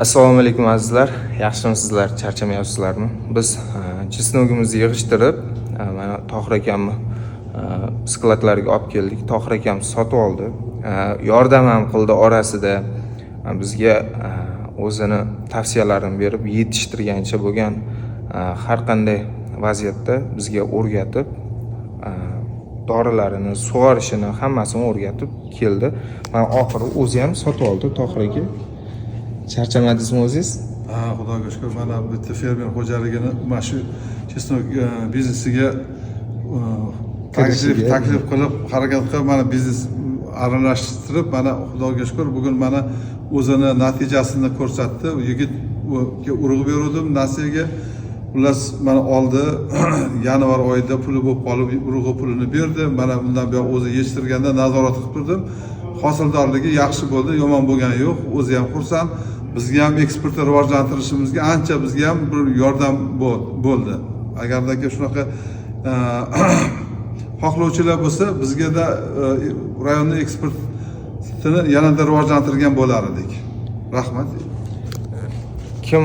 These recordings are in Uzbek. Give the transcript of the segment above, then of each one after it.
Assalomu alaykum azizlar. Yaxshimisizlar? Charchamayapsizlarmi? Biz chesnogimizni yig'ishtirib, mana Tohir akamni skladlariga olib keldik. Tohir akam sotib oldi. Yordam ham qildi orasida. Bizga o'zini tavsiyalarini berib, yetishtirgancha bo'lgan har qanday vaziyatda bizga o'rgatib, dorilarini, sug'orishini hammasini o'rgatib keldi. Mana oxiri o'zi ham sotib oldi Tohir aka. Charchamadingizmi o'zingiz? Xudoga shukr, mana bitta fermer xo'jaligini mana shu chesnok biznesiga taklif qilib harakat qilib, mana biznes aralashtirib, mana xudoga shukr bugun mana o'zini natijasini ko'rsatdi. U yigitga urug' berdim nasiyaga. Xullas mana oldi. Yanvar oyida puli bo'lib qolib, urug'i pulini berdi. Mana bundan buyon o'zi yetishtirganda nazorat qilib turdim. Hosildorligi yaxshi bo'ldi, yomon bo'lgani yo'q. O'zi ham xursand. Bizga ham eksportni rivojlantirishimizga ancha bizga ham bir yordam bo'ldi. Agardagi shunaqa xohlovchilar bo'lsa, bizga-da rayonni eksportini yanada rivojlantirgan bo'lar edik. Rahmat. Kim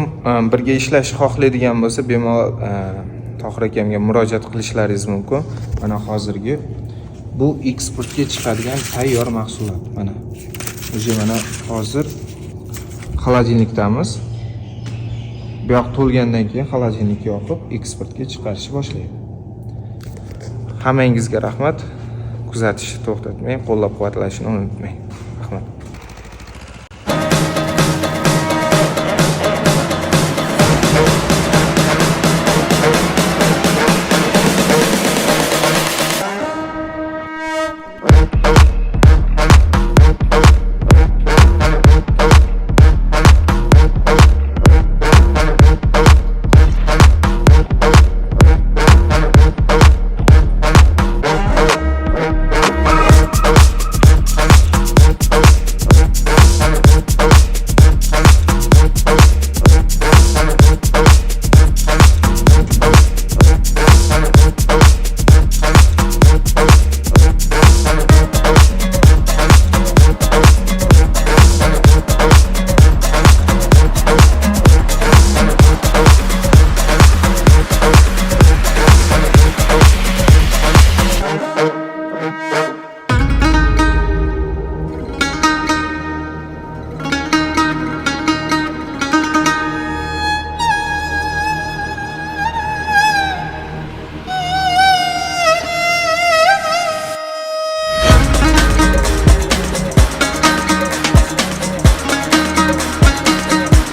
birga ishlashni xohlaydigan bo'lsa, bemalol Tohir akamga murojaat qilishlaringiz mumkin. Mana hozirgi bu eksportga chiqadigan tayyor mahsulot. Mana mana hozir xolodilnikdamiz. Bu yoq to'lgandan keyin xolodilnikka yoqib eksportga chiqarishni boshlaydi. Hammangizga rahmat. Kuzatishni to'xtatmang, qo'llab-quvvatlashni unutmang.